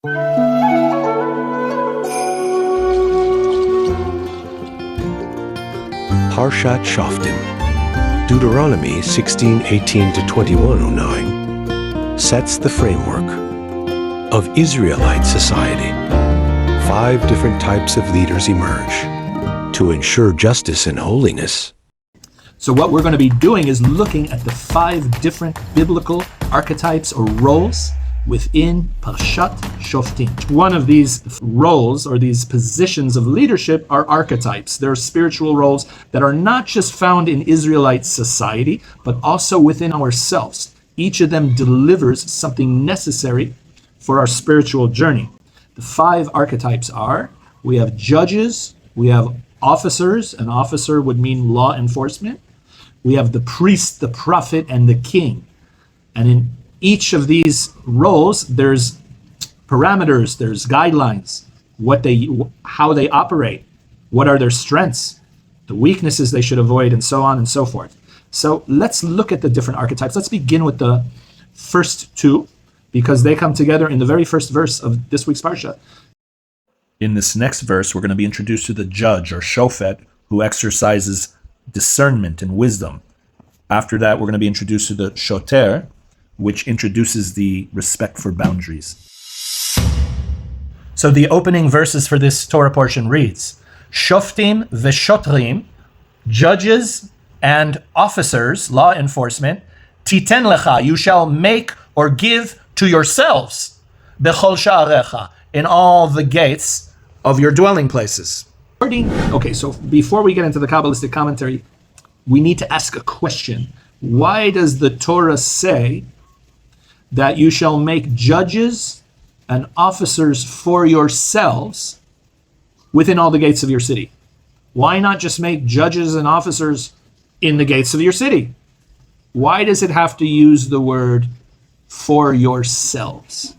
Parshat Shoftim, Deuteronomy 16:18-21:09, sets the framework of Israelite society. 5 different types of leaders emerge to ensure justice and holiness. So what we're going to be doing is looking at the 5 different biblical archetypes or roles within Parshat Shoftim. One of these roles or these positions of leadership are archetypes. They're spiritual roles that are not just found in Israelite society, but also within ourselves. Each of them delivers something necessary for our spiritual journey. The 5 archetypes are, we have judges, we have officers. An officer would mean law enforcement. We have the priest, the prophet, and the king. And in each of these roles, there's parameters, there's guidelines, how they operate, what are their strengths, the weaknesses they should avoid, and so on and so forth. So let's look at the different archetypes. Let's begin with the first 2, because they come together in the very first verse of this week's Parsha. In this next verse, we're going to be introduced to the judge or shofet, who exercises discernment and wisdom. After that, we're going to be introduced to the shoter, which introduces the respect for boundaries. So the opening verses for this Torah portion reads, Shoftim v'shotrim, judges and officers, law enforcement, titen lecha, you shall make or give to yourselves, bechol sha'arecha, in all the gates of your dwelling places. Okay, so before we get into the Kabbalistic commentary, we need to ask a question. Why does the Torah say that you shall make judges and officers for yourselves within all the gates of your city? Why not just make judges and officers in the gates of your city? Why does it have to use the word for yourselves?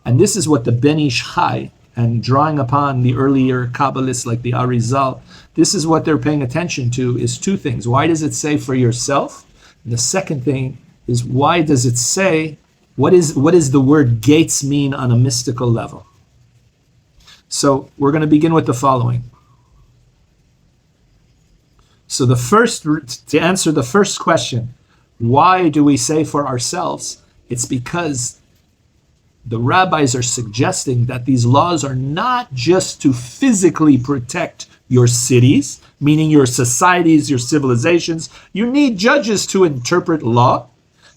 And this is what the Ben Ish Chai, and drawing upon the earlier Kabbalists like the Arizal, this is what they're paying attention to, is 2 things. Why does it say for yourself? And the second thing is, why does it say, what is the word gates mean on a mystical level? So we're going to begin with the following. So to answer the first question, why do we say for ourselves? It's because the rabbis are suggesting that these laws are not just to physically protect your cities, meaning your societies, your civilizations. You need judges to interpret law,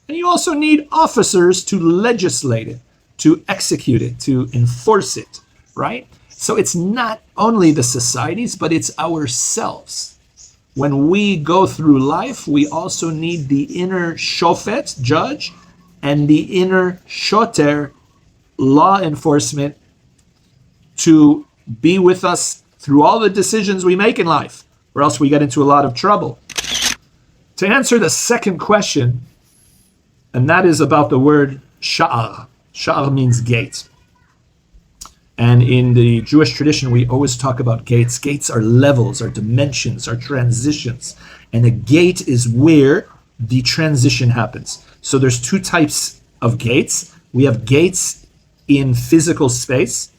and you also need officers to legislate it, to execute it, to enforce it, right? So it's not only the societies, but it's ourselves. When we go through life, we also need the inner shofet, judge, and the inner shoter, law enforcement, to be with us through all the decisions we make in life, or else we get into a lot of trouble. To answer the second question, and that is about the word sha'ar. Sha'ar means gate. And in the Jewish tradition, we always talk about gates. Gates are levels, are dimensions, are transitions. And a gate is where the transition happens. So there's 2 types of gates. We have gates in physical space,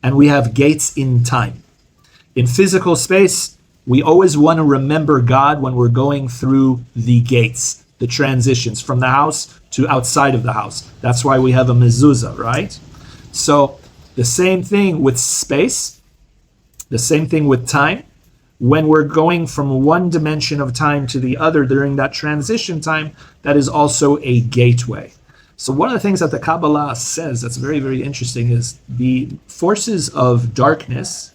and we have gates in time. In physical space, we always want to remember God when we're going through the gates, the transitions from the house to outside of the house. That's why we have a mezuzah, right? So the same thing with space, the same thing with time. When we're going from one dimension of time to the other during that transition time, that is also a gateway. So one of the things that the Kabbalah says that's very, very interesting is the forces of darkness,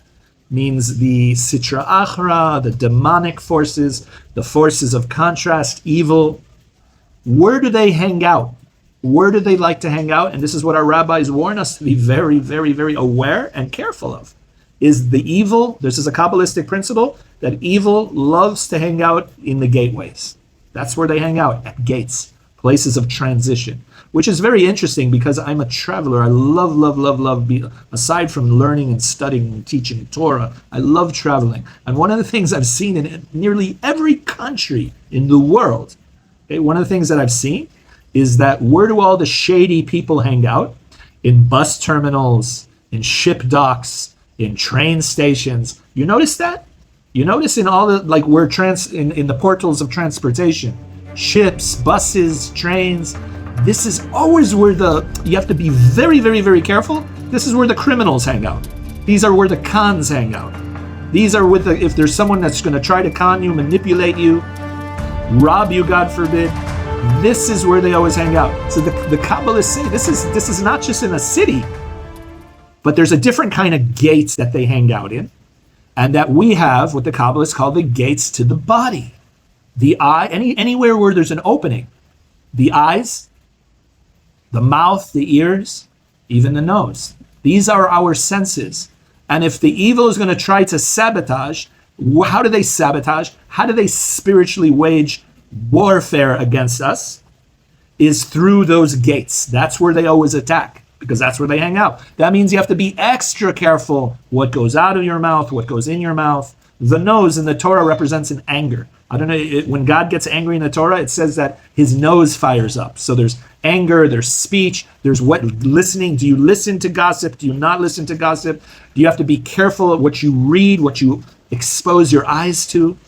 means the Sitra Achra, the demonic forces, the forces of contrast, evil. Where do they hang out? Where do they like to hang out? And this is what our rabbis warn us to be very, very, very aware and careful of. Is the evil, this is a Kabbalistic principle, that evil loves to hang out in the gateways. That's where they hang out, at gates, places of transition. Which is very interesting because I'm a traveler. I love, aside from learning and studying and teaching Torah, I love traveling. And one of the things I've seen in nearly every country in the world, one of the things that I've seen is that where do all the shady people hang out? in bus terminals, in ship docks, in train stations. You notice that? You notice in all the, like, we're in the portals of transportation, ships, buses, trains. This is always where you have to be very, very, very careful. This is where the criminals hang out. These are where the cons hang out. These are if there's someone that's going to try to con you, manipulate you, rob you, God forbid, this is where they always hang out. So the Kabbalists say this is not just in a city, but there's a different kind of gates that they hang out in, and that we have what the Kabbalists call the gates to the body. The eye, anywhere where there's an opening, the eyes, the mouth, the ears, even the nose. These are our senses. And if the evil is going to try to sabotage, how do they sabotage? How do they spiritually wage warfare against us? Is through those gates. That's where they always attack, because that's where they hang out. That means you have to be extra careful what goes out of your mouth, what goes in your mouth. The nose in the Torah represents an anger. I don't know, when God gets angry in the Torah, it says that his nose fires up. So there's anger, there's speech, there's listening. Do you listen to gossip? Do you not listen to gossip? Do you have to be careful of what you read, what you expose your eyes to?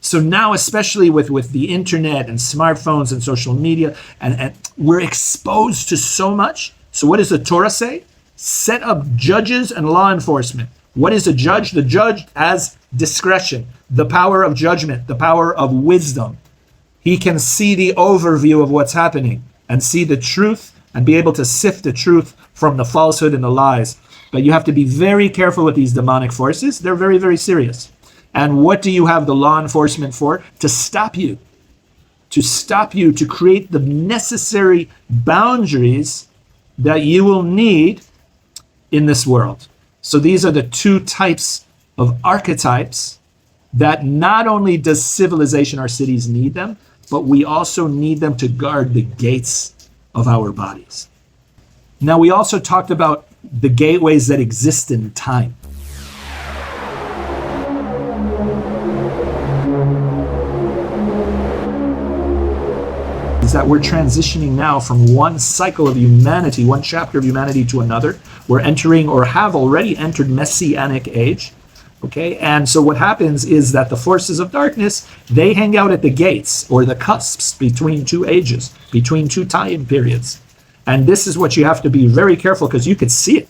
So now, especially with the internet and smartphones and social media, and we're exposed to so much. So what does the Torah say? Set up judges and law enforcement. What is a judge? The judge has discretion, the power of judgment, the power of wisdom. He can see the overview of what's happening and see the truth and be able to sift the truth from the falsehood and the lies. But you have to be very careful with these demonic forces. They're very, very serious. And what do you have the law enforcement for? To stop you. To stop you, to create the necessary boundaries that you will need in this world. So these are the two types of archetypes that not only does civilization, our cities need them, but we also need them to guard the gates of our bodies. Now, we also talked about the gateways that exist in time. Is that we're transitioning now from one cycle of humanity, one chapter of humanity to another. We're entering, or have already entered, Messianic age. Okay, and so what happens is that the forces of darkness, they hang out at the gates or the cusps between two ages, between two time periods. And this is what you have to be very careful, because you could see it.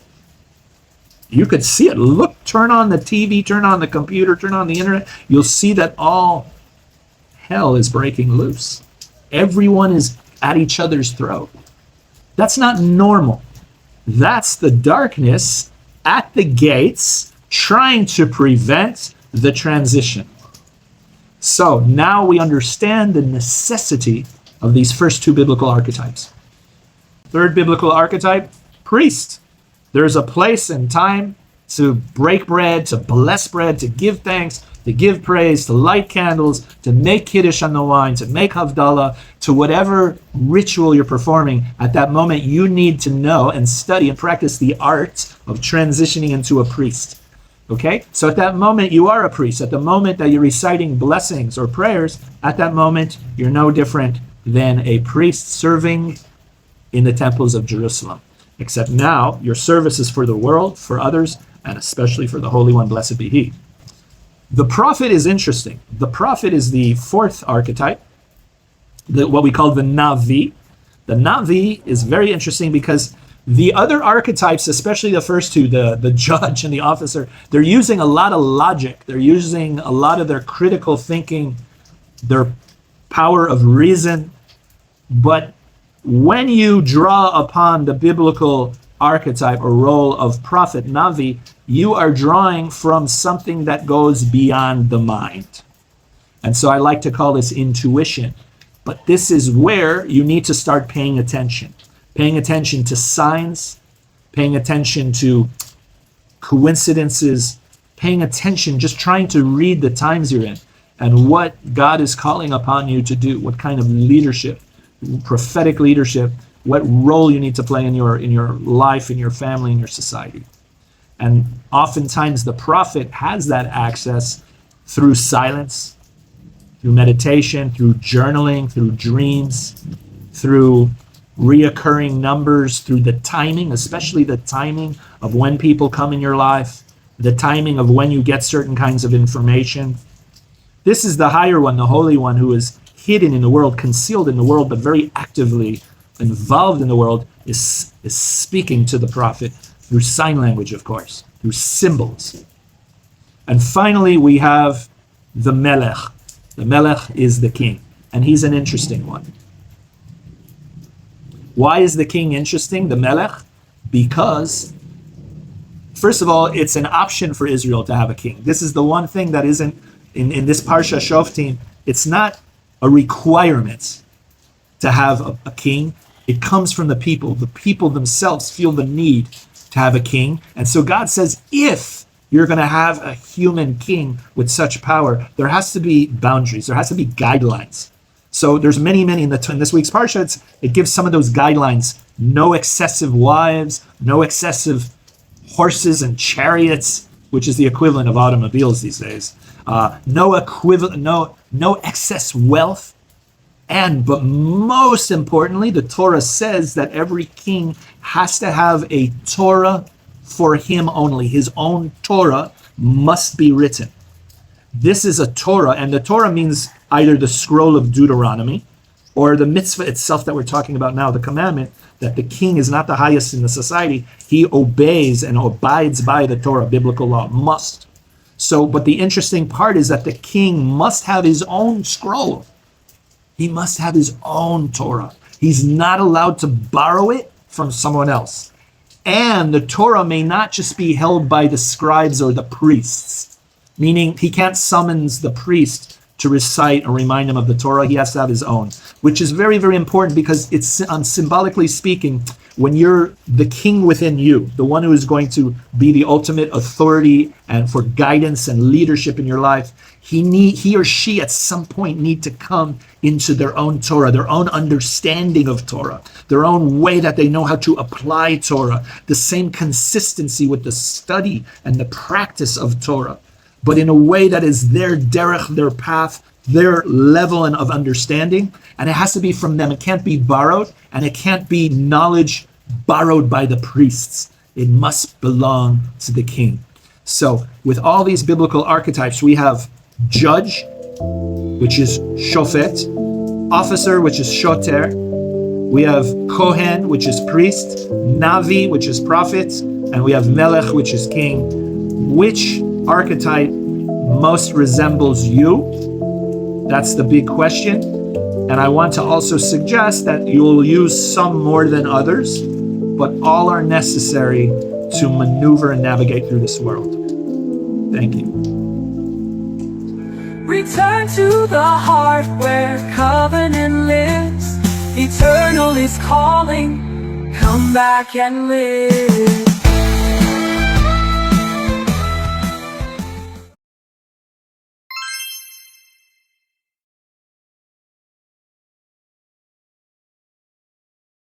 You could see it. Look, turn on the TV, turn on the computer, turn on the internet. You'll see that all hell is breaking loose. Everyone is at each other's throat. That's not normal. That's the darkness at the gates trying to prevent the transition. So now we understand the necessity of these first two biblical archetypes. Third biblical archetype, priest. There's a place and time to break bread, to bless bread, to give thanks, to give praise, to light candles, to make kiddush on the wine, to make havdalah, to whatever ritual you're performing. At that moment, you need to know and study and practice the art of transitioning into a priest. Okay? So at that moment, you are a priest. At the moment that you're reciting blessings or prayers, at that moment, you're no different than a priest serving in the temples of Jerusalem. Except now, your service is for the world, for others, and especially for the Holy One, blessed be He. The prophet is interesting. The prophet is the fourth archetype, what we call the Navi. The Navi is very interesting because the other archetypes, especially the first two, the judge and the officer, they're using a lot of logic. They're using a lot of their critical thinking, their power of reason. But when you draw upon the biblical archetype or role of prophet, Navi, you are drawing from something that goes beyond the mind. And so I like to call this intuition. But this is where you need to start paying attention. Paying attention to signs, paying attention to coincidences, paying attention, just trying to read the times you're in and what God is calling upon you to do, what kind of leadership, prophetic leadership, what role you need to play in your life, in your family, in your society. And oftentimes the prophet has that access through silence, through meditation, through journaling, through dreams, through reoccurring numbers through the timing, especially the timing of when people come in your life, the timing of when you get certain kinds of information. This is the higher one, the Holy One, who is hidden in the world, concealed in the world, but very actively involved in the world, is speaking to the prophet through sign language, of course, through symbols. And finally, we have the Melech. The Melech is the king, and he's an interesting one. Why is the king interesting, the Melech? Because, first of all, it's an option for Israel to have a king. This is the one thing that isn't, in this Parsha Shoftim, it's not a requirement to have a king. It comes from the people. The people themselves feel the need to have a king. And so God says, if you're going to have a human king with such power, there has to be boundaries. There has to be guidelines. So there's many in this week's Parsha. It gives some of those guidelines. No excessive wives, no excessive horses and chariots, which is the equivalent of automobiles these days. No excess wealth. But most importantly, the Torah says that every king has to have a Torah for him only. His own Torah must be written. This is a Torah, and the Torah means either the scroll of Deuteronomy or the mitzvah itself that we're talking about now, the commandment that the king is not the highest in the society. He obeys and abides by the Torah, biblical law, must. So, but the interesting part is that the king must have his own scroll. He must have his own Torah. He's not allowed to borrow it from someone else. And the Torah may not just be held by the scribes or the priests, meaning he can't summons the priest to recite or remind him of the Torah. He has to have his own, which is very, very important because it's symbolically speaking, when you're the king within you, the one who is going to be the ultimate authority and for guidance and leadership in your life, he or she at some point need to come into their own Torah, their own understanding of Torah, their own way that they know how to apply Torah, the same consistency with the study and the practice of Torah, but in a way that is their derech, their path, their level of understanding, and it has to be from them. It can't be borrowed, and it can't be knowledge borrowed by the priests. It must belong to the king. So with all these biblical archetypes, we have judge, which is shofet, officer, which is shoter, we have kohen, which is priest, navi, which is prophet, and we have melech, which is king. Which archetype most resembles you? That's the big question. And I want to also suggest that you'll use some more than others, but all are necessary to maneuver and navigate through this world. Thank you. Return to the heart where covenant lives. Eternal is calling. Come back and live.